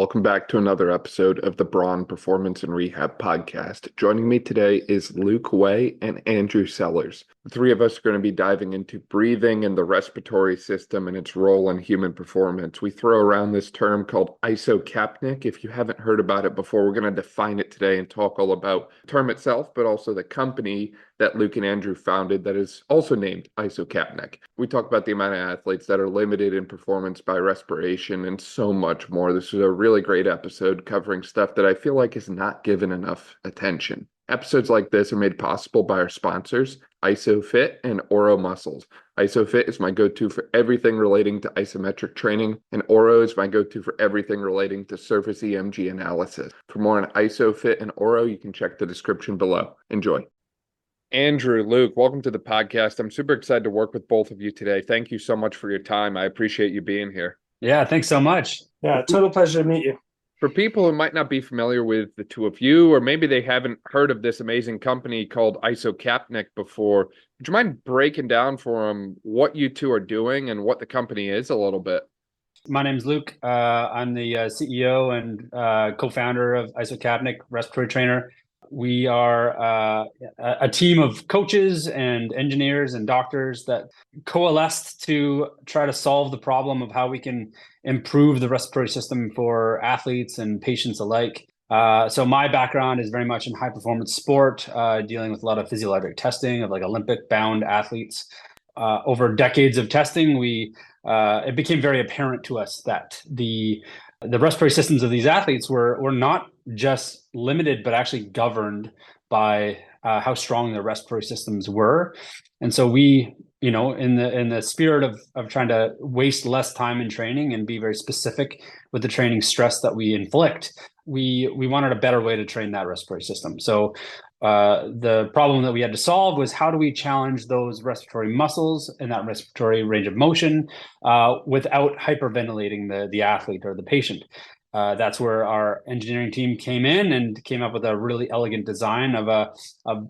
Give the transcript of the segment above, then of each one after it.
Welcome back to another episode of the Braun Performance and Rehab Podcast. Joining me today is Luke Way and Andrew Sellars. The three of us are going to be diving into breathing and the respiratory system and its role in human performance. We throw around this term called Isocapnic. If you haven't heard about it before, we're going to define it today and talk all about the term itself, but also the company that Luke and Andrew founded that is also named Isocapnic. We talk about the amount of athletes that are limited in performance by respiration and so much more. This is a really great episode covering stuff that I feel like is not given enough attention. Episodes like this are made possible by our sponsors, ISOFIT and Oro Muscles. ISOFIT is my go-to for everything relating to isometric training, and Oro is my go-to for everything relating to surface EMG analysis. For more on ISOFIT and Oro, you can check the description below. Enjoy. Andrew, Luke, welcome to the podcast. I'm super excited to work with both of you today. Thank you so much for your time. I appreciate you being here. Yeah, thanks so much. Yeah, total pleasure to meet you. For people who might not be familiar with the two of you, or maybe they haven't heard of this amazing company called Isocapnic before, would you mind breaking down for them what you two are doing and what the company is a little bit? My name's Luke. I'm the CEO and co-founder of Isocapnic, respiratory trainer. We are a team of coaches and engineers and doctors that coalesced to try to solve the problem of how we can improve the respiratory system for athletes and patients alike. So my background is very much in high performance sport, dealing with a lot of physiologic testing of like Olympic bound athletes. Over decades of testing, it became very apparent to us that the respiratory systems of these athletes were not just limited, but actually governed by how strong their respiratory systems were. And so we, in the spirit of trying to waste less time in training and be very specific with the training stress that we inflict, we wanted a better way to train that respiratory system. So the problem that we had to solve was how do we challenge those respiratory muscles and that respiratory range of motion without hyperventilating the athlete or the patient. That's where our engineering team came in and came up with a really elegant design of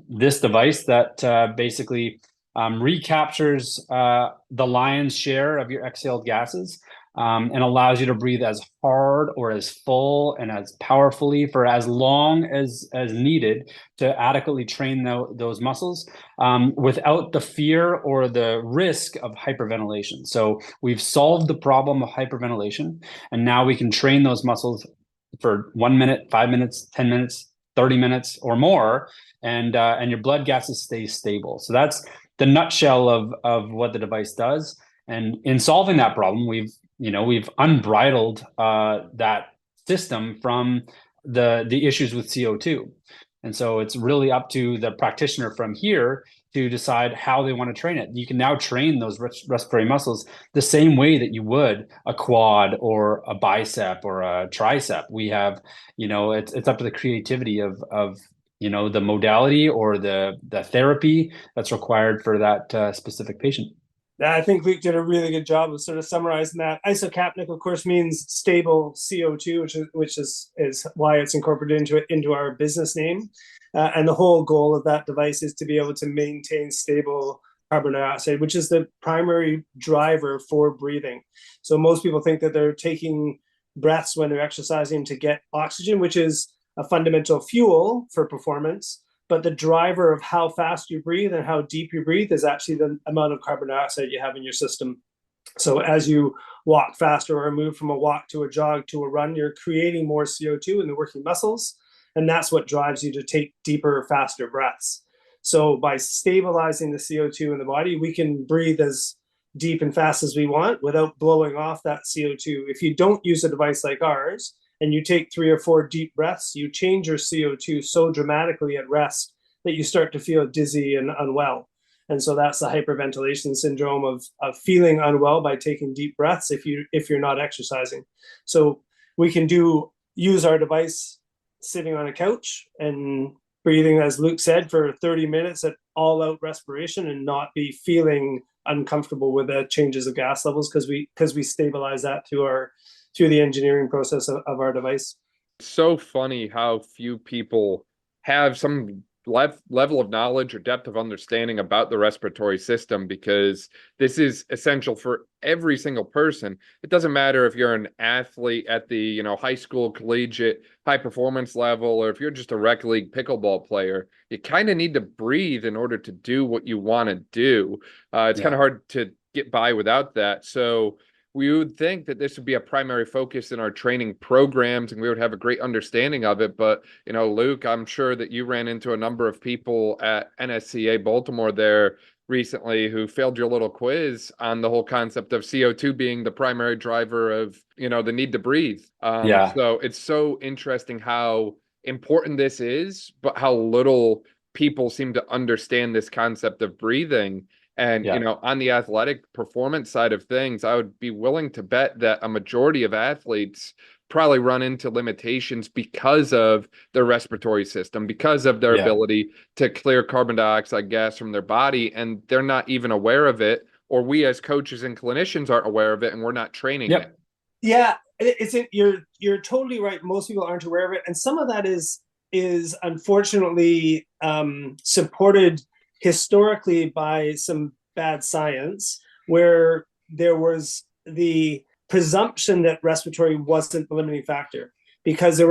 this device that basically recaptures the lion's share of your exhaled gases and allows you to breathe as hard or as full and as powerfully for as long as needed to adequately train those muscles without the fear or the risk of hyperventilation. So we've solved the problem of hyperventilation, and now we can train those muscles for 1 minute, 5 minutes, 10 minutes, 30 minutes or more, and your blood gases stay stable. So that's the nutshell of what the device does. And in solving that problem, we've unbridled that system from the issues with CO2. And so it's really up to the practitioner from here to decide how they want to train it. You can now train those respiratory muscles the same way that you would a quad or a bicep or a tricep. We have, it's up to the creativity of the modality or the therapy that's required for that specific patient. I think Luke did a really good job of sort of summarizing that. Isocapnic, of course, means stable CO2, which is why it's incorporated into our business name. And the whole goal of that device is to be able to maintain stable carbon dioxide, which is the primary driver for breathing. So most people think that they're taking breaths when they're exercising to get oxygen, which is a fundamental fuel for performance. But the driver of how fast you breathe and how deep you breathe is actually the amount of carbon dioxide you have in your system. So as you walk faster or move from a walk to a jog to a run, you're creating more CO2 in the working muscles. And that's what drives you to take deeper, faster breaths. So by stabilizing the CO2 in the body, we can breathe as deep and fast as we want without blowing off that CO2. If you don't use a device like ours, and you take 3 or 4 deep breaths, you change your CO2 so dramatically at rest that you start to feel dizzy and unwell. And so that's the hyperventilation syndrome of feeling unwell by taking deep breaths if you're not exercising. So we can use our device sitting on a couch and breathing, as Luke said, for 30 minutes at all out respiration and not be feeling uncomfortable with the changes of gas levels because we stabilize that through the engineering process of our device. It's so funny how few people have some level of knowledge or depth of understanding about the respiratory system, because this is essential for every single person. It doesn't matter if you're an athlete at the high school, collegiate, high performance level, or if you're just a rec league pickleball player. You kind of need to breathe in order to do what you want to do. It's kind of hard to get by without that. So we would think that this would be a primary focus in our training programs and we would have a great understanding of it. But, Luke, I'm sure that you ran into a number of people at NSCA Baltimore there recently who failed your little quiz on the whole concept of CO2 being the primary driver of, the need to breathe. So it's so interesting how important this is, but how little people seem to understand this concept of breathing. And, on the athletic performance side of things, I would be willing to bet that a majority of athletes probably run into limitations because of their respiratory system, because of their ability to clear carbon dioxide gas from their body. And they're not even aware of it, or we as coaches and clinicians aren't aware of it, and we're not training it. Yeah, you're totally right. Most people aren't aware of it. And some of that is unfortunately supported historically by some bad science, where there was the presumption that respiratory wasn't the limiting factor because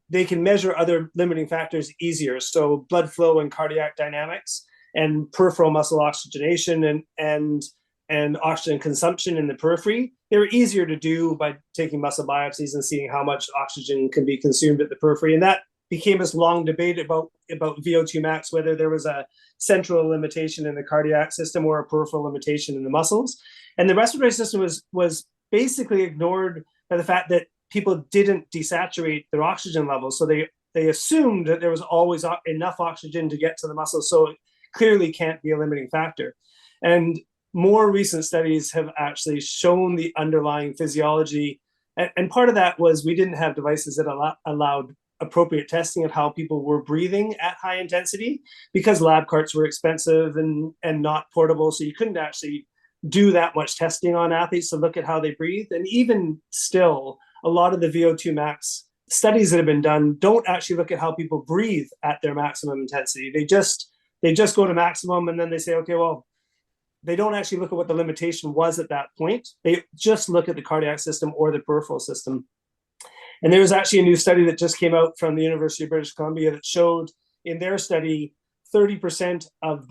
they can measure other limiting factors easier. So blood flow and cardiac dynamics and peripheral muscle oxygenation and oxygen consumption in the periphery, they were easier to do by taking muscle biopsies and seeing how much oxygen can be consumed at the periphery. And that became this long debate about VO2 max, whether there was a central limitation in the cardiac system or a peripheral limitation in the muscles. And the respiratory system was basically ignored by the fact that people didn't desaturate their oxygen levels. So they assumed that there was always enough oxygen to get to the muscles. So it clearly can't be a limiting factor. And more recent studies have actually shown the underlying physiology. And part of that was we didn't have devices that allowed appropriate testing of how people were breathing at high intensity, because lab carts were expensive and not portable. So you couldn't actually do that much testing on athletes to look at how they breathe. And even still, a lot of the VO2 max studies that have been done don't actually look at how people breathe at their maximum intensity. They just go to maximum and then they say, okay, well, they don't actually look at what the limitation was at that point. They just look at the cardiac system or the peripheral system. And there was actually a new study that just came out from the University of British Columbia that showed in their study 30% of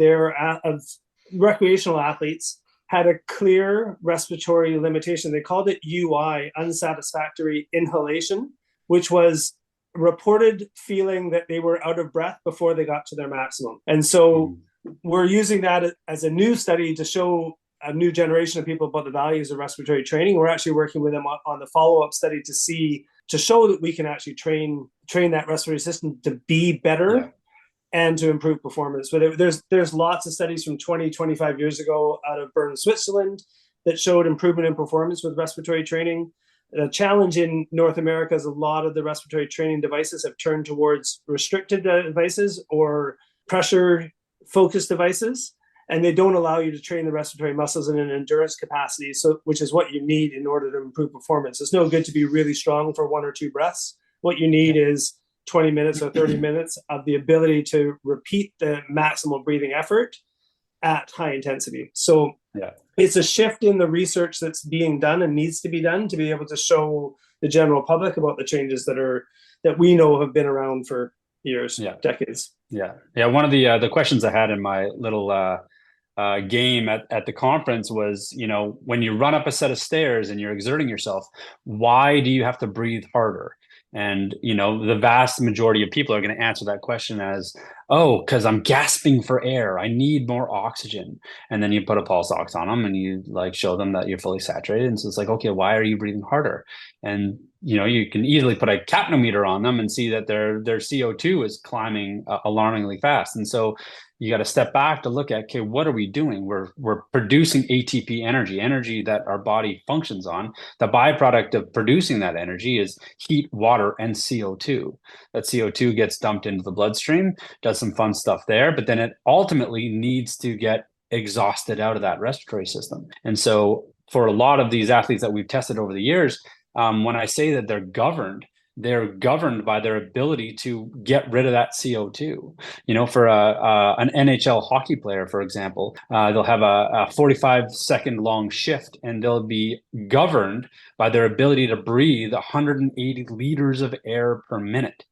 recreational athletes had a clear respiratory limitation. They called it UI, unsatisfactory inhalation, which was reported feeling that they were out of breath before they got to their maximum. And so we're using that as a new study to show a new generation of people about the values of respiratory training. We're actually working with them on the follow-up study to show that we can actually train that respiratory system to be better and to improve performance. But there's lots of studies from 25 years ago out of Bern, Switzerland, that showed improvement in performance with respiratory training. The challenge in North America is a lot of the respiratory training devices have turned towards restricted devices or pressure-focused devices, and they don't allow you to train the respiratory muscles in an endurance capacity, which is what you need in order to improve performance. It's no good to be really strong for 1 or 2 breaths. What you need is 20 minutes or 30 minutes of the ability to repeat the maximal breathing effort at high intensity. So it's a shift in the research that's being done and needs to be done to be able to show the general public about the changes that we know have been around for years, decades. One of the questions I had in my little game at the conference was, when you run up a set of stairs and you're exerting yourself, why do you have to breathe harder? And, the vast majority of people are going to answer that question as, because I'm gasping for air. I need more oxygen. And then you put a pulse ox on them and you show them that you're fully saturated. And so it's like, okay, why are you breathing harder? And, you can easily put a capnometer on them and see that their CO2 is climbing alarmingly fast. And so you got to step back to look at, okay, what are we doing? We're producing ATP energy that our body functions on. The byproduct of producing that energy is heat, water, and CO2. That CO2 gets dumped into the bloodstream, does some fun stuff there, but then it ultimately needs to get exhausted out of that respiratory system. And so for a lot of these athletes that we've tested over the years, when I say that they're governed, they're governed by their ability to get rid of that CO2. For an NHL hockey player, for example, they'll have a 45-second long shift, and they'll be governed by their ability to breathe 180 liters of air per minute.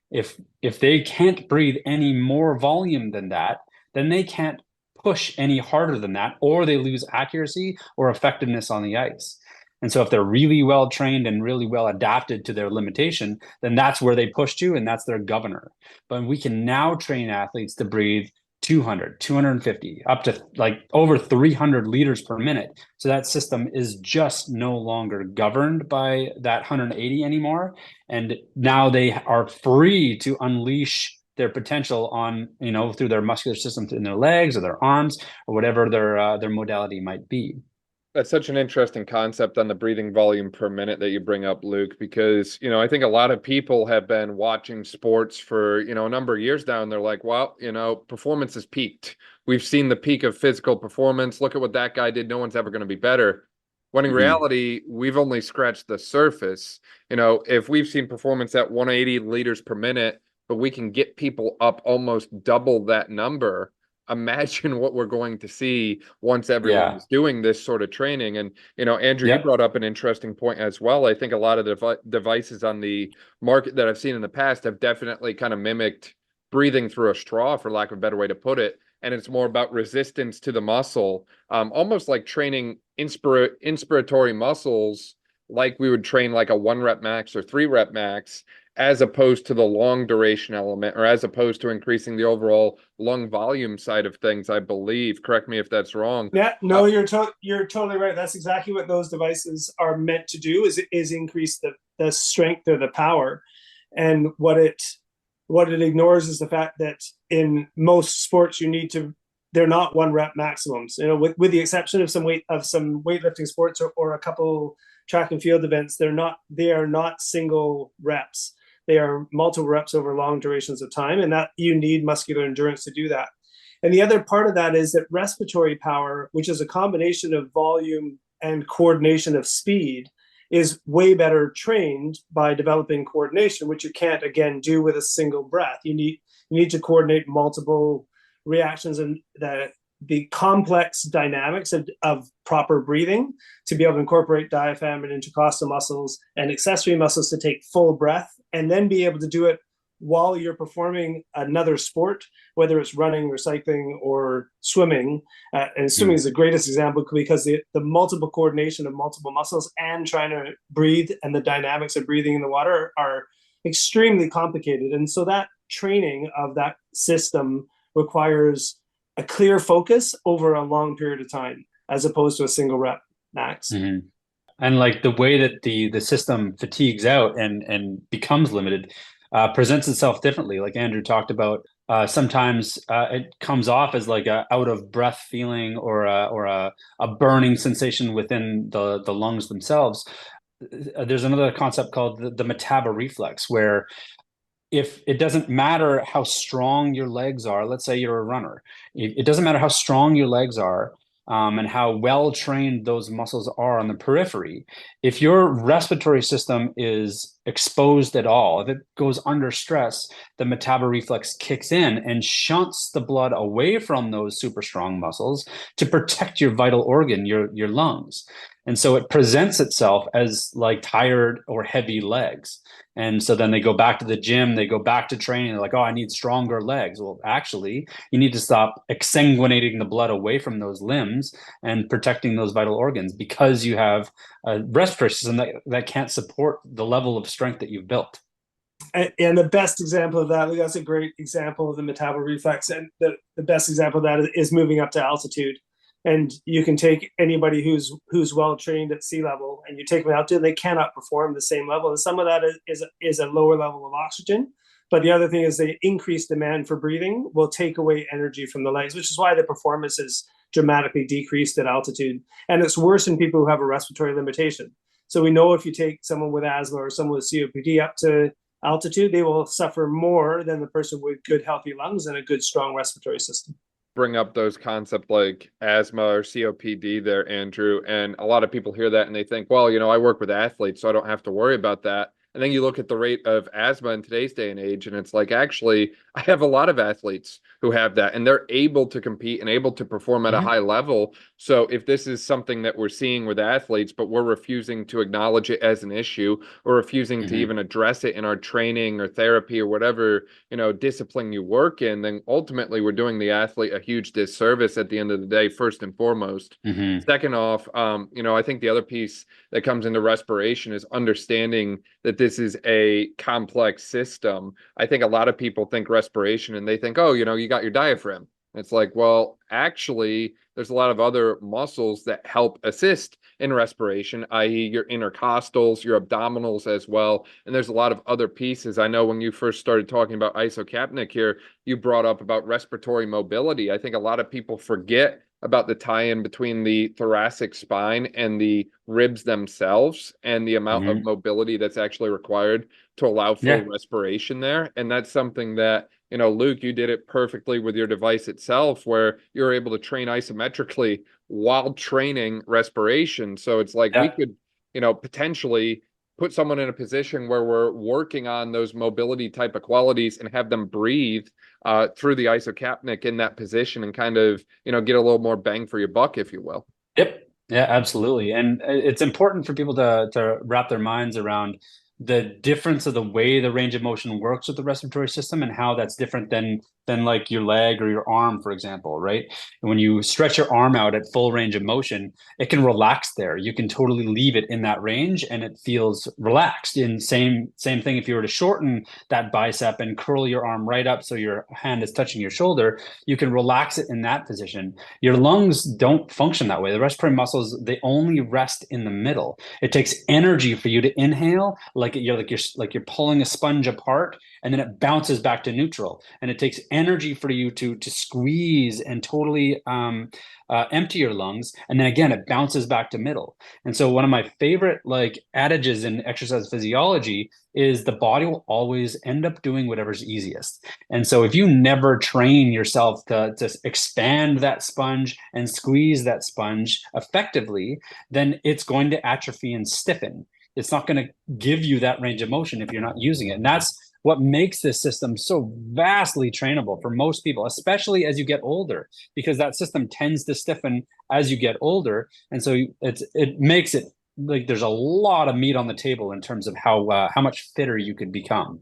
If they can't breathe any more volume than that, then they can't push any harder than that, or they lose accuracy or effectiveness on the ice. And so if they're really well trained and really well adapted to their limitation, then that's where they push to, and that's their governor. But we can now train athletes to breathe 200, 250, up to like over 300 liters per minute. So that system is just no longer governed by that 180 anymore. And now they are free to unleash their potential on, through their muscular system in their legs or their arms or whatever their modality might be. That's such an interesting concept on the breathing volume per minute that you bring up, Luke, because, I think a lot of people have been watching sports for, a number of years now, and they're like, well, performance has peaked. We've seen the peak of physical performance. Look at what that guy did. No one's ever going to be better. When in reality, we've only scratched the surface. If we've seen performance at 180 liters per minute, but we can get people up almost double that number, imagine what we're going to see once everyone is doing this sort of training. And, Andrew, you brought up an interesting point as well. I think a lot of the devices on the market that I've seen in the past have definitely kind of mimicked breathing through a straw, for lack of a better way to put it. And it's more about resistance to the muscle, almost like training inspiratory muscles, like we would train like a 1 rep max or 3 rep max, as opposed to the long duration element, or as opposed to increasing the overall lung volume side of things, I believe. Correct me if that's wrong. Yeah, no, you're totally right. That's exactly what those devices are meant to do, is increase the strength or the power. And what it ignores is the fact that in most sports they're not 1 rep maximums. With the exception of some weightlifting sports or a couple track and field events, they are not single reps. They are multiple reps over long durations of time, and that you need muscular endurance to do that. And the other part of that is that respiratory power, which is a combination of volume and coordination of speed, is way better trained by developing coordination, which you can't, again, do with a single breath. You need to coordinate multiple reactions and the complex dynamics of proper breathing to be able to incorporate diaphragm and intercostal muscles and accessory muscles to take full breath, and then be able to do it while you're performing another sport, whether it's running or cycling or swimming. And swimming is the greatest example, because the multiple coordination of multiple muscles and trying to breathe and the dynamics of breathing in the water are extremely complicated. And so that training of that system requires a clear focus over a long period of time, as opposed to a single rep max. And like the way that the system fatigues out and becomes limited presents itself differently. Like Andrew talked about, sometimes it comes off as like a out of breath feeling or a burning sensation within the lungs themselves. There's another concept called the metabo reflex, where if it doesn't matter how strong your legs are, let's say you're a runner, it doesn't matter how strong your legs are, and how well trained those muscles are on the periphery. If your respiratory system is exposed at all, if it goes under stress, the metabo reflex kicks in and shunts the blood away from those super strong muscles to protect your vital organ, your lungs. And so it presents itself as like tired or heavy legs. And so then they go back to the gym, they go back to training. They're like, oh, I need stronger legs. Well, actually, you need to stop exsanguinating the blood away from those limbs and protecting those vital organs, because you have a respiratory system that can't support the level of strength that you've built. And the best example of that, that's a great example of the metabo reflex. And the best example of that is moving up to altitude. And you can take anybody who's well trained at sea level, and you take them out to, they cannot perform the same level. And some of that is a lower level of oxygen. But the other thing is the increased demand for breathing will take away energy from the legs, which is why the performance is dramatically decreased at altitude. And it's worse in people who have a respiratory limitation. So we know if you take someone with asthma or someone with COPD up to altitude, they will suffer more than the person with good, healthy lungs and a good, strong respiratory system. Bring up those concepts like asthma or COPD there, Andrew. And a lot of people hear that and they think, well, I work with athletes, so I don't have to worry about that. And then you look at the rate of asthma in today's day and age, and it's like, actually, I have a lot of athletes who have that, and they're able to compete and able to perform at a high level. So if this is something that we're seeing with athletes, but we're refusing to acknowledge it as an issue, or refusing to even address it in our training or therapy or whatever, discipline you work in, then ultimately we're doing the athlete a huge disservice at the end of the day, first and foremost. Second off, I think the other piece that comes into respiration is understanding that this is a complex system. I think a lot of people think respiration and they think, oh, you got your diaphragm. It's like, well, actually, there's a lot of other muscles that help assist in respiration, i.e. your intercostals, your abdominals as well. And there's a lot of other pieces. I know when you first started talking about isocapnic here, you brought up about respiratory mobility. I think a lot of people forget about the tie-in between the thoracic spine and the ribs themselves and the amount of mobility that's actually required to allow full respiration there. And that's something that, Luke, you did it perfectly with your device itself, where you're able to train isometrically while training respiration. So it's like we could, potentially put someone in a position where we're working on those mobility type of qualities and have them breathe through the isocapnic in that position and kind of, get a little more bang for your buck, if you will. Yep. Yeah, absolutely. And it's important for people to wrap their minds around the difference of the way the range of motion works with the respiratory system and how that's different than like your leg or your arm, for example, right? And when you stretch your arm out at full range of motion, it can relax there. You can totally leave it in that range and it feels relaxed. And same thing if you were to shorten that bicep and curl your arm right up so your hand is touching your shoulder, you can relax it in that position. Your lungs don't function that way. The respiratory muscles, they only rest in the middle. It takes energy for you to inhale, like you're pulling a sponge apart, and then it bounces back to neutral. And it takes energy for you to squeeze and totally empty your lungs, and then again it bounces back to middle. And so one of my favorite adages in exercise physiology is the body will always end up doing whatever's easiest. And so if you never train yourself to expand that sponge and squeeze that sponge effectively, then it's going to atrophy and stiffen. It's not going to give you that range of motion if you're not using it. And that's what makes this system so vastly trainable for most people, especially as you get older, because that system tends to stiffen as you get older. And so it makes it like there's a lot of meat on the table in terms of how much fitter you could become.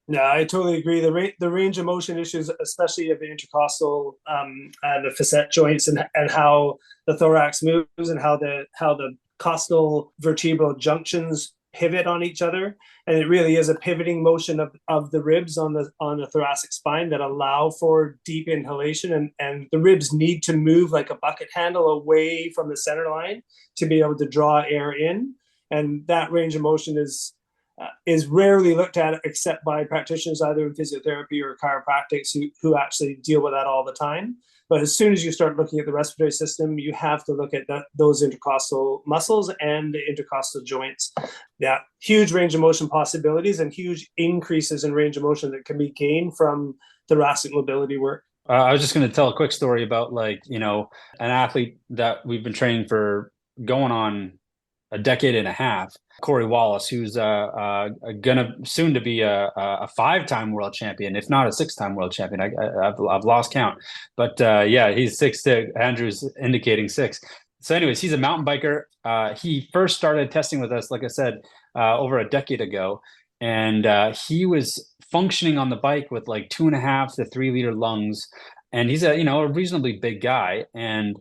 No, I totally agree. The range of motion issues, especially of the intercostal, the facet joints, and how the thorax moves, and how the costal vertebral junctions pivot on each other, and it really is a pivoting motion of the ribs on the thoracic spine that allow for deep inhalation, and the ribs need to move like a bucket handle away from the center line to be able to draw air in, and that range of motion is rarely looked at except by practitioners either in physiotherapy or chiropractics who actually deal with that all the time. But as soon as you start looking at the respiratory system, you have to look at those intercostal muscles and the intercostal joints. Yeah, huge range of motion possibilities and huge increases in range of motion that can be gained from thoracic mobility work. I was just going to tell a quick story about an athlete that we've been training for going on a decade and a half, Corey Wallace, who's gonna soon to be a 5-time world champion, if not a 6-time world champion. I've lost count, but he's 6'6". Andrew's indicating 6. So, anyways, he's a mountain biker. He first started testing with us, like I said, over a decade ago, and he was functioning on the bike with 2.5 to 3 liter lungs, and he's a reasonably big guy. And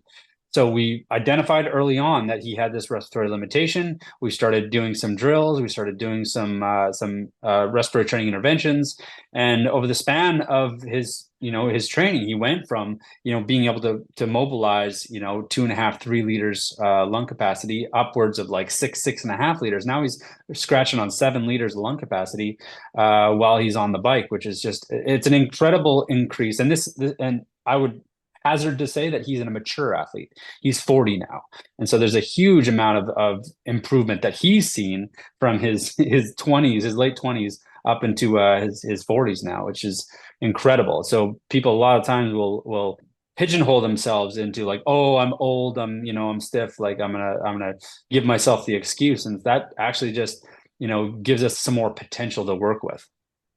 so we identified early on that he had this respiratory limitation. We started doing some drills. We started doing some respiratory training interventions. And over the span of his training, he went from, being able to mobilize, 2.5, 3 liters lung capacity upwards of 6.5 liters. Now he's scratching on 7 liters of lung capacity while he's on the bike, which is it's an incredible increase. And I would hazard to say that he's a mature athlete. He's 40 now. And so there's a huge amount of improvement that he's seen from his 20s, his late 20s up into his 40s now, which is incredible. So people a lot of times will pigeonhole themselves into oh, I'm old, I'm stiff, I'm gonna give myself the excuse. And that actually just gives us some more potential to work with.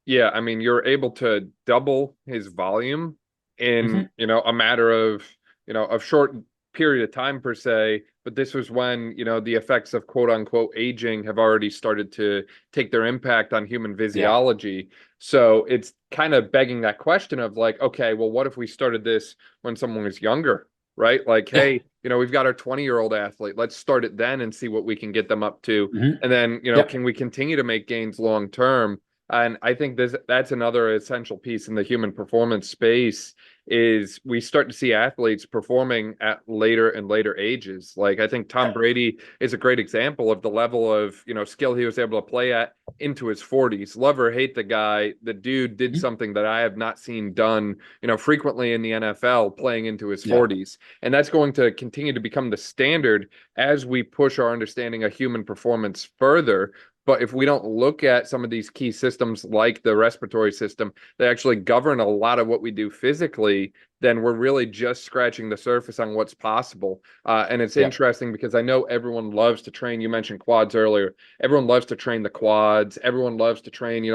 Yeah, I mean, you're able to double his volume in, a matter of, a short period of time per se, but this was when, the effects of quote unquote aging have already started to take their impact on human physiology. So it's kind of begging that question of like, okay, well, what if we started this when someone was younger, right? Like, hey, we've got our 20-year-old athlete. Let's start it then and see what we can get them up to. And then, can we continue to make gains long term? And I think that's another essential piece in the human performance space is we start to see athletes performing at later and later ages. Like I think Tom Brady is a great example of the level of, skill he was able to play at into his 40s. Love or hate the guy, the dude did something that I have not seen done, frequently in the NFL playing into his 40s. And that's going to continue to become the standard as we push our understanding of human performance further. But if we don't look at some of these key systems like the respiratory system, they actually govern a lot of what we do physically, then we're really just scratching the surface on what's possible. And it's interesting because I know everyone loves to train. You mentioned quads earlier. Everyone loves to train the quads. Everyone loves to train,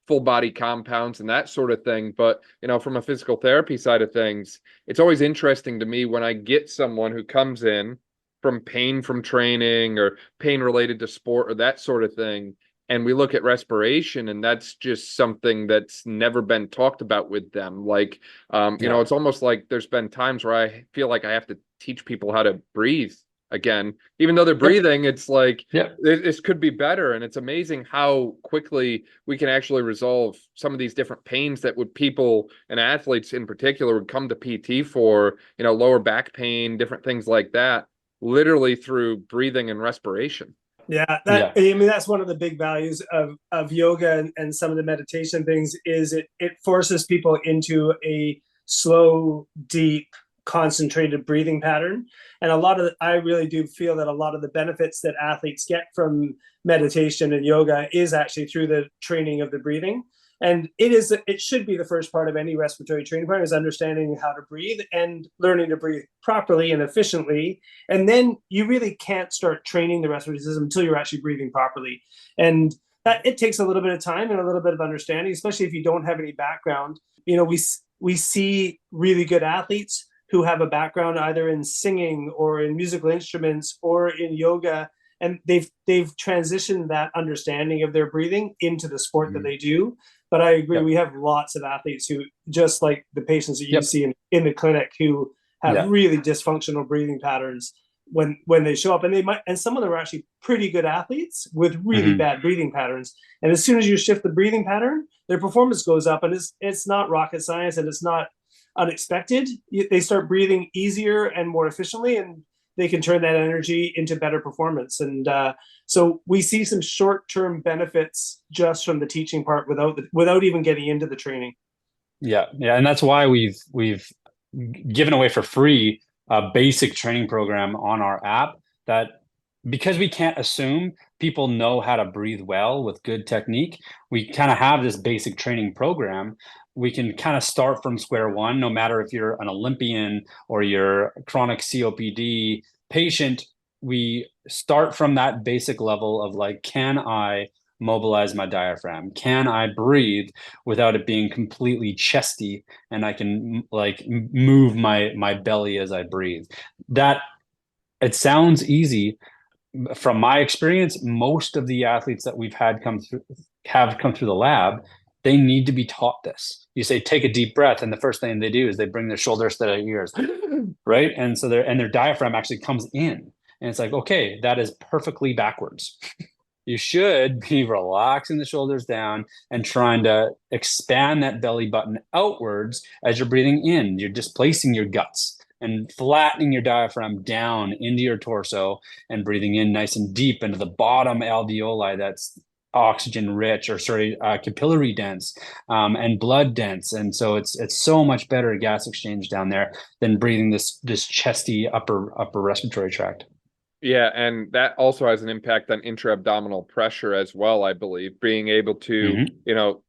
full body compounds and that sort of thing. But, from a physical therapy side of things, it's always interesting to me when I get someone who comes in from pain from training or pain related to sport or that sort of thing. And we look at respiration, and that's just something that's never been talked about with them. Like, it's almost like there's been times where I feel like I have to teach people how to breathe again, even though they're breathing. It's like, this could be better. And it's amazing how quickly we can actually resolve some of these different pains that would people and athletes in particular would come to PT for, lower back pain, different things like that, literally through breathing and respiration. I mean, that's one of the big values of yoga and some of the meditation things is it forces people into a slow, deep, concentrated breathing pattern. And I really do feel that a lot of the benefits that athletes get from meditation and yoga is actually through the training of the breathing. And it should be the first part of any respiratory training program is understanding how to breathe and learning to breathe properly and efficiently. And then you really can't start training the respiratory system until you're actually breathing properly. And that it takes a little bit of time and a little bit of understanding, especially if you don't have any background. We see really good athletes who have a background either in singing or in musical instruments or in yoga, and they've transitioned that understanding of their breathing into the sport that they do. But I agree, we have lots of athletes who, just like the patients that you see in the clinic, who have really dysfunctional breathing patterns when they show up, and some of them are actually pretty good athletes with really bad breathing patterns. And as soon as you shift the breathing pattern, their performance goes up, and it's not rocket science and it's not unexpected. They start breathing easier and more efficiently, and they can turn that energy into better performance. And so we see some short-term benefits just from the teaching part without even getting into the training. Yeah. And that's why we've given away for free a basic training program on our app, that because we can't assume people know how to breathe well with good technique, we kind of have this basic training program. We can kind of start from square one, no matter if you're an Olympian or you're a chronic COPD patient. We start from that basic level of like, can I mobilize my diaphragm? Can I breathe without it being completely chesty, and I can like move my belly as I breathe? That it sounds easy. From my experience, most of the athletes that we've had come through the lab, they need to be taught this. You say, take a deep breath, and the first thing they do is they bring their shoulders to their ears, right? And so their diaphragm actually comes in, and it's like, okay, that is perfectly backwards. You should be relaxing the shoulders down and trying to expand that belly button outwards as you're breathing in. You're displacing your guts and flattening your diaphragm down into your torso and breathing in nice and deep into the bottom alveoli that's oxygen rich, or capillary dense and blood dense. And so it's so much better gas exchange down there than breathing this chesty upper respiratory tract. Yeah, and that also has an impact on intra-abdominal pressure as well, I believe. Being able to,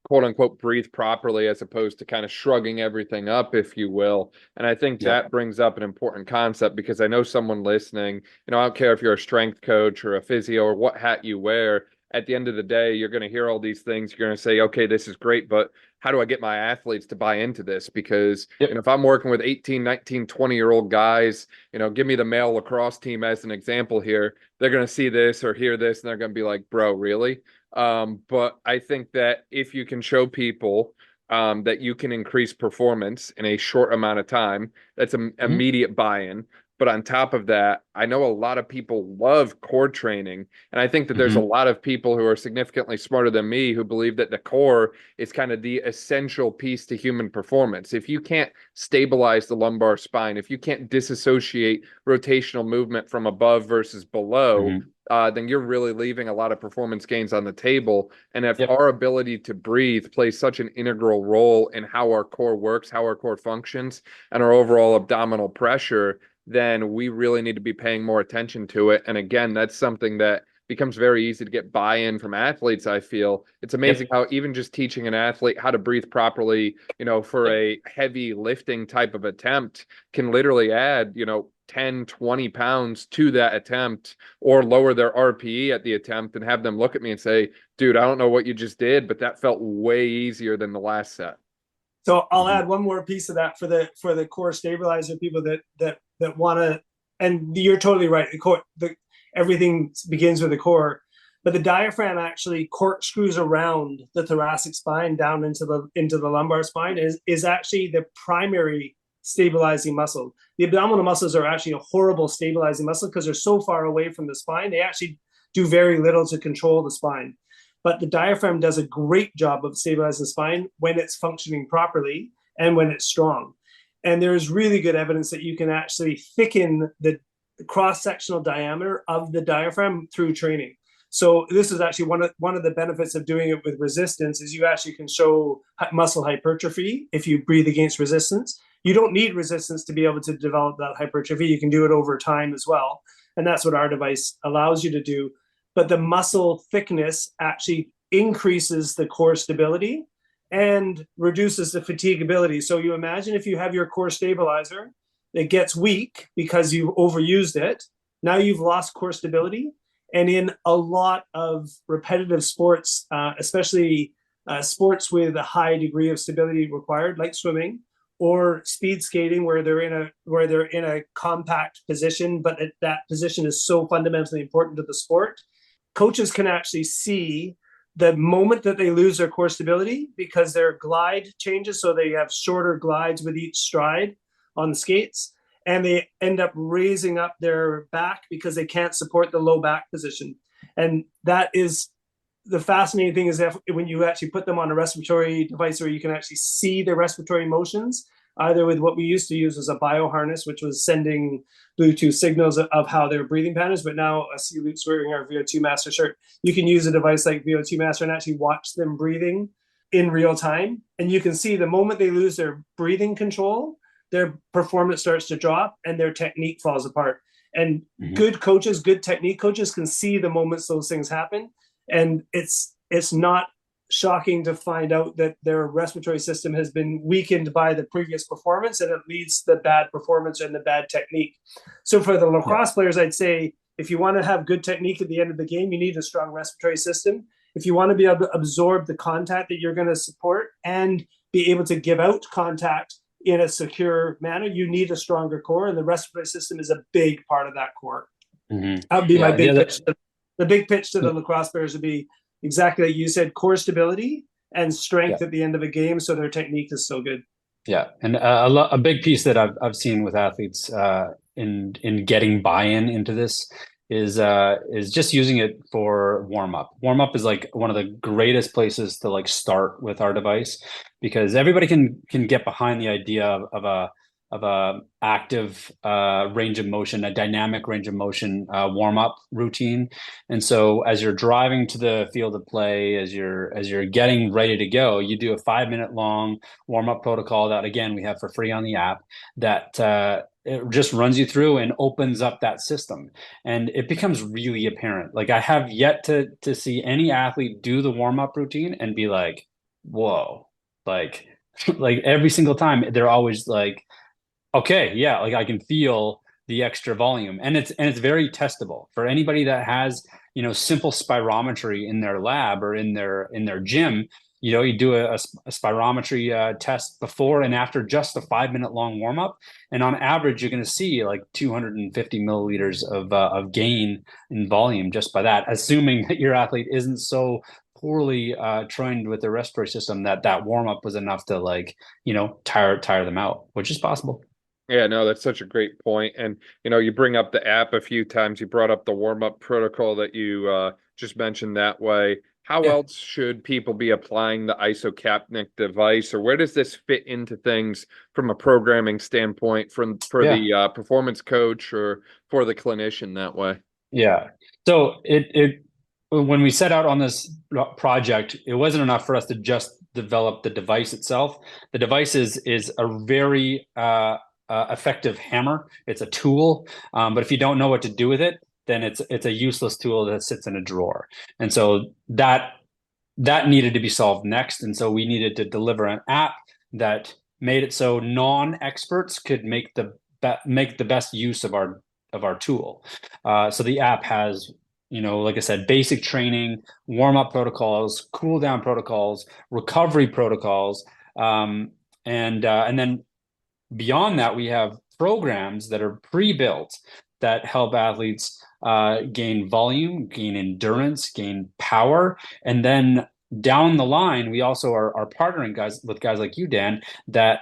quote unquote, breathe properly as opposed to kind of shrugging everything up, if you will. And I think that brings up an important concept, because I know someone listening, I don't care if you're a strength coach or a physio or what hat you wear, at the end of the day, you're going to hear all these things. You're going to say, okay, this is great, but how do I get my athletes to buy into this? Because if I'm working with 18, 19, 20-year-old guys, give me the male lacrosse team as an example here. They're going to see this or hear this, and they're going to be like, bro, really? But I think that if you can show people that you can increase performance in a short amount of time, that's an immediate buy-in. But on top of that, I know a lot of people love core training. And I think that there's a lot of people who are significantly smarter than me who believe that the core is kind of the essential piece to human performance. If you can't stabilize the lumbar spine, if you can't disassociate rotational movement from above versus below, then you're really leaving a lot of performance gains on the table. And if our ability to breathe plays such an integral role in how our core works, how our core functions, and our overall abdominal pressure, then we really need to be paying more attention to it. And again, that's something that becomes very easy to get buy-in from athletes. I feel it's amazing how even just teaching an athlete how to breathe properly, for a heavy lifting type of attempt can literally add, 10, 20 pounds to that attempt, or lower their RPE at the attempt and have them look at me and say, dude, I don't know what you just did, but that felt way easier than the last set. So I'll add one more piece of that for the core stabilizer people that want to, and you're totally right. Everything begins with the core, but the diaphragm actually corkscrews around the thoracic spine down into the lumbar spine is actually the primary stabilizing muscle. The abdominal muscles are actually a horrible stabilizing muscle because they're so far away from the spine. They actually do very little to control the spine. But the diaphragm does a great job of stabilizing the spine when it's functioning properly and when it's strong. And there's really good evidence that you can actually thicken the cross-sectional diameter of the diaphragm through training. So this is actually one of the benefits of doing it with resistance is you actually can show muscle hypertrophy if you breathe against resistance. You don't need resistance to be able to develop that hypertrophy. You can do it over time as well. And that's what our device allows you to do. But the muscle thickness actually increases the core stability and reduces the fatigability. So you imagine if you have your core stabilizer, it gets weak because you've overused it. Now you've lost core stability. And in a lot of repetitive sports, especially sports with a high degree of stability required, like swimming or speed skating, where they're in a compact position, but that position is so fundamentally important to the sport, coaches can actually see the moment that they lose their core stability because their glide changes. So they have shorter glides with each stride on the skates, and they end up raising up their back because they can't support the low back position. And that is the fascinating thing, is that when you actually put them on a respiratory device where you can actually see the respiratory motions, either with what we used to use as a bioharness, which was sending Bluetooth signals of how their breathing patterns, but now I see Luke's wearing our VO2 Master shirt. You can use a device like VO2 Master and actually watch them breathing in real time. And you can see the moment they lose their breathing control, their performance starts to drop and their technique falls apart. And good coaches, good technique coaches can see the moments those things happen. And it's not shocking to find out that their respiratory system has been weakened by the previous performance, and it leads to the bad performance and the bad technique. So for the lacrosse players, I'd say if you want to have good technique at the end of the game, you need a strong respiratory system. If you want to be able to absorb the contact that you're going to support and be able to give out contact in a secure manner, you need a stronger core, and the respiratory system is a big part of that core. That would be my big pitch. The big pitch to the lacrosse players would be exactly like you said, core stability and strength at the end of a game, so their technique is so good. Yeah, and a big piece that I've seen with athletes in getting buy-in into this is just using it for warm-up. Warm-up is like one of the greatest places to like start with our device, because everybody can get behind the idea of a active range of motion, a dynamic range of motion warm-up routine. And so as you're driving to the field of play, as you're getting ready to go, you do a 5-minute long warm-up protocol that, again, we have for free on the app, that it just runs you through and opens up that system. And it becomes really apparent. Like, I have yet to see any athlete do the warm-up routine and be like, whoa, like every single time they're always like, okay, yeah, like I can feel the extra volume, and it's very testable for anybody that has simple spirometry in their lab or in their gym. You do a spirometry test before and after just a 5-minute long warm up, and on average, you're going to see like 250 milliliters of gain in volume just by that, assuming that your athlete isn't so poorly trained with their respiratory system that warm up was enough to tire them out, which is possible. Yeah, no, that's such a great point. And, you bring up the app a few times. You brought up the warm-up protocol that you just mentioned that way. How else should people be applying the Isocapnic device, or where does this fit into things from a programming standpoint for the performance coach or for the clinician that way? Yeah. So when we set out on this project, it wasn't enough for us to just develop the device itself. The device is a very effective hammer. It's a tool, but if you don't know what to do with it, then it's a useless tool that sits in a drawer. And so that needed to be solved next. And so we needed to deliver an app that made it so non-experts could make the best use of our tool. So the app has, like I said, basic training, warm-up protocols, cool-down protocols, recovery protocols, and then beyond that, we have programs that are pre-built that help athletes gain volume, gain endurance, gain power. And then down the line, we also are partnering with guys like you, Dan, that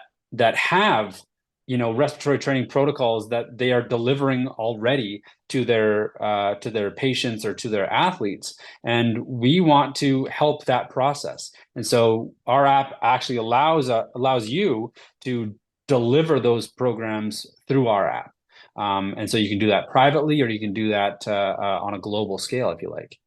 have respiratory training protocols that they are delivering already to their patients or to their athletes. And we want to help that process. And so our app actually allows you to deliver those programs through our app. And so you can do that privately, or you can do that on a global scale if you like.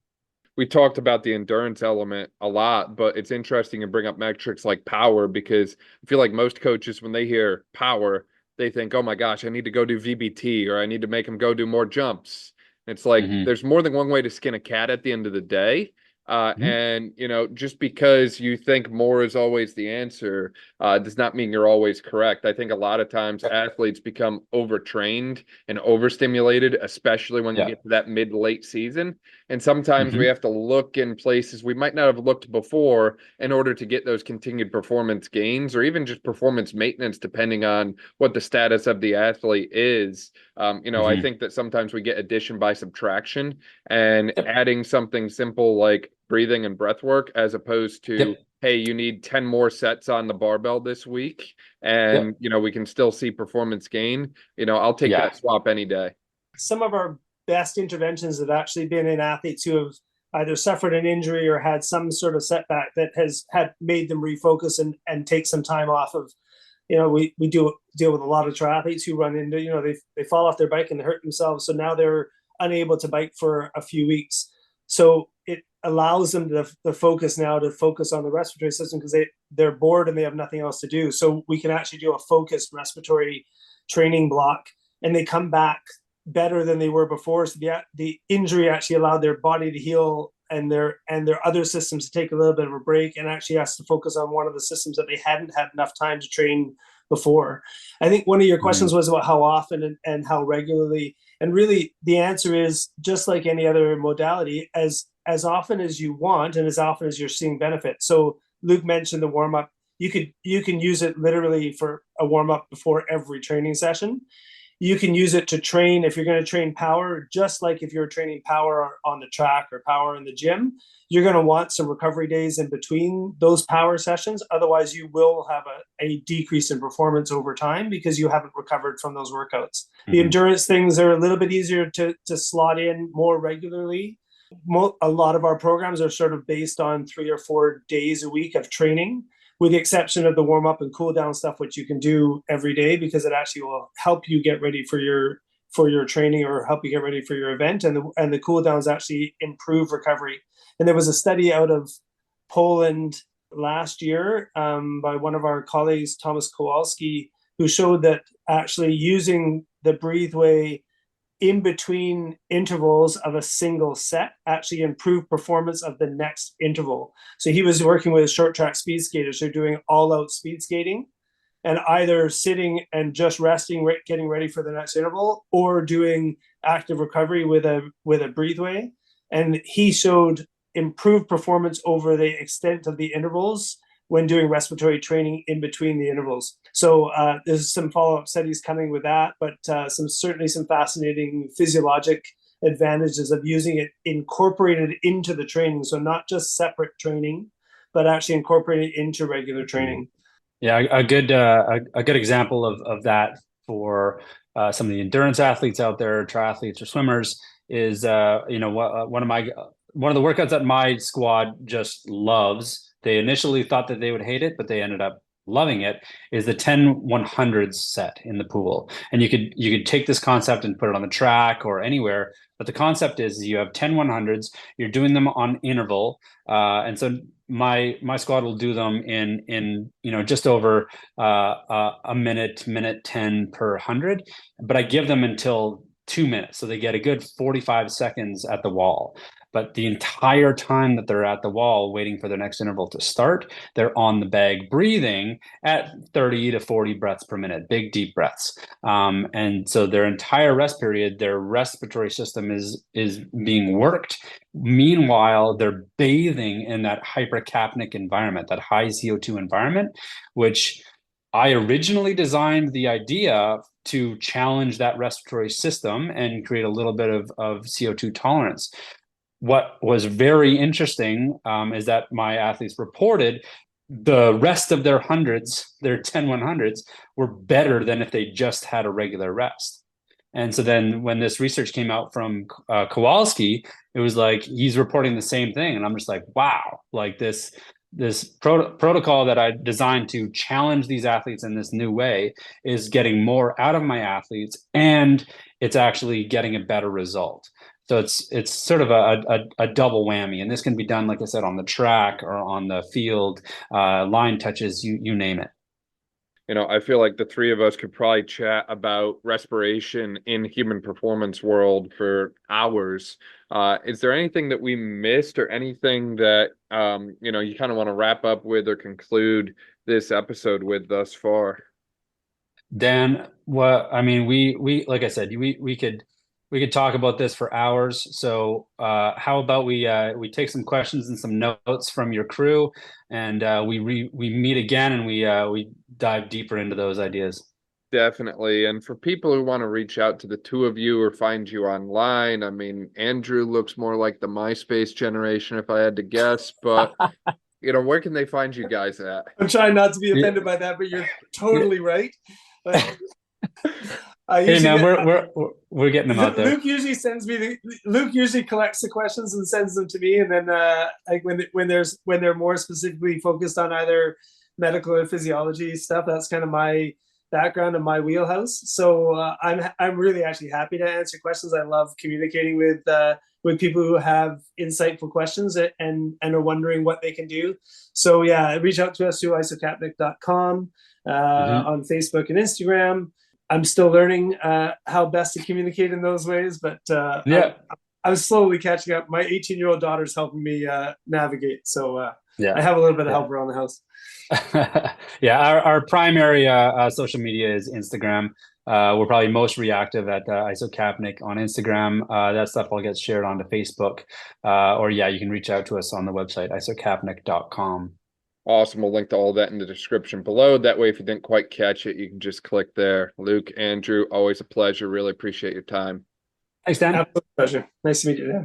We talked about the endurance element a lot, but it's interesting to bring up metrics like power, because I feel like most coaches, when they hear power, they think, oh my gosh, I need to go do VBT, or I need to make them go do more jumps. It's like there's more than one way to skin a cat at the end of the day. And, just because you think more is always the answer does not mean you're always correct. I think a lot of times athletes become overtrained and overstimulated, especially when you get to that mid-late season. And sometimes we have to look in places we might not have looked before in order to get those continued performance gains, or even just performance maintenance, depending on what the status of the athlete is. I think that sometimes we get addition by subtraction, and adding something simple like breathing and breath work, as opposed to, hey, you need 10 more sets on the barbell this week, and we can still see performance gain. I'll take that swap any day. Some of our best interventions have actually been in athletes who have either suffered an injury or had some sort of setback that has made them refocus and take some time off of. We deal with a lot of triathletes who run into, they fall off their bike and they hurt themselves. So now they're unable to bike for a few weeks. So it allows them to focus on the respiratory system, because they're bored and they have nothing else to do. So we can actually do a focused respiratory training block, and they come back better than they were before. So the injury actually allowed their body to heal, and their other systems to take a little bit of a break, and actually has to focus on one of the systems that they hadn't had enough time to train before. I think one of your questions was about how often and how regularly. And really the answer is just like any other modality, as often as you want and as often as you're seeing benefit. So Luke mentioned the warm-up. You can use it literally for a warm-up before every training session. You can use it to train if you're going to train power, just like if you're training power on the track or power in the gym. You're going to want some recovery days in between those power sessions. Otherwise, you will have a decrease in performance over time because you haven't recovered from those workouts. The endurance things are a little bit easier to slot in more regularly. A lot of our programs are sort of based on 3 or 4 days a week of training, with the exception of the warm up and cool down stuff, which you can do every day, because it actually will help you get ready for your training or help you get ready for your event. And the cool downs actually improve recovery. And there was a study out of Poland last year by one of our colleagues, Thomas Kowalski, who showed that actually using the Breatheway in between intervals of a single set actually improved performance of the next interval. So he was working with short track speed skaters who are doing all out speed skating, and either sitting and just resting, getting ready for the next interval, or doing active recovery with a Breatheway. and he showed improved performance over the extent of the intervals when doing respiratory training in between the intervals. So there's some follow-up studies coming with that, but certainly some fascinating physiologic advantages of using it incorporated into the training. So not just separate training, but actually incorporated into regular training. Yeah, a good example of that for some of the endurance athletes out there, triathletes or swimmers, is one of the workouts that my squad just loves. They initially thought that they would hate it, but they ended up loving it, is the 10 100s set in the pool. And you could take this concept and put it on the track or anywhere, but the concept is you have 10 100s, you're doing them on interval, and so my squad will do them in just over a minute 10 per 100, but I give them until 2 minutes, so they get a good 45 seconds at the wall. But the entire time that they're at the wall waiting for their next interval to start, they're on the bag breathing at 30 to 40 breaths per minute, big deep breaths. And so their entire rest period, their respiratory system is being worked. Meanwhile, they're bathing in that hypercapnic environment, that high CO2 environment, which I originally designed the idea to challenge that respiratory system and create a little bit of CO2 tolerance. What was very interesting is that my athletes reported the rest of their hundreds, their 10 100s, were better than if they just had a regular rest. And so then when this research came out from Kowalski, it was like he's reporting the same thing. And I'm just like, wow, like this protocol that I designed to challenge these athletes in this new way is getting more out of my athletes, and it's actually getting a better result. So it's sort of a double whammy, and this can be done, like I said, on the track or on the field, line touches, you name it. I feel like the three of us could probably chat about respiration in human performance world for hours. Is there anything that we missed, or anything that you kind of want to wrap up with or conclude this episode with thus far? Dan, we like I said, we could talk about this for hours. So how about we take some questions and some notes from your crew, and we meet again, and we dive deeper into those ideas. Definitely. And for people who want to reach out to the two of you or find you online, I mean, Andrew looks more like the MySpace generation, if I had to guess, but where can they find you guys at? I'm trying not to be offended by that, but you're totally right. Hey man, we're getting them out there. Luke usually collects the questions and sends them to me, and then when they're more specifically focused on either medical or physiology stuff, that's kind of my background and my wheelhouse. So I'm really actually happy to answer questions. I love communicating with people who have insightful questions and are wondering what they can do. So yeah, reach out to us through isocapnic.com, on Facebook and Instagram. I'm still learning how best to communicate in those ways, but I'm slowly catching up. My 18-year-old daughter's helping me navigate, so I have a little bit of help around the house. Yeah, our primary social media is Instagram. We're probably most reactive at Isocapnic on Instagram. That stuff all gets shared onto Facebook, or you can reach out to us on the website isocapnic.com. Awesome. We'll link to all that in the description below. That way, if you didn't quite catch it, you can just click there. Luke, Andrew, always a pleasure. Really appreciate your time. Thanks, Dan. Absolute pleasure. Nice to meet you, Dan.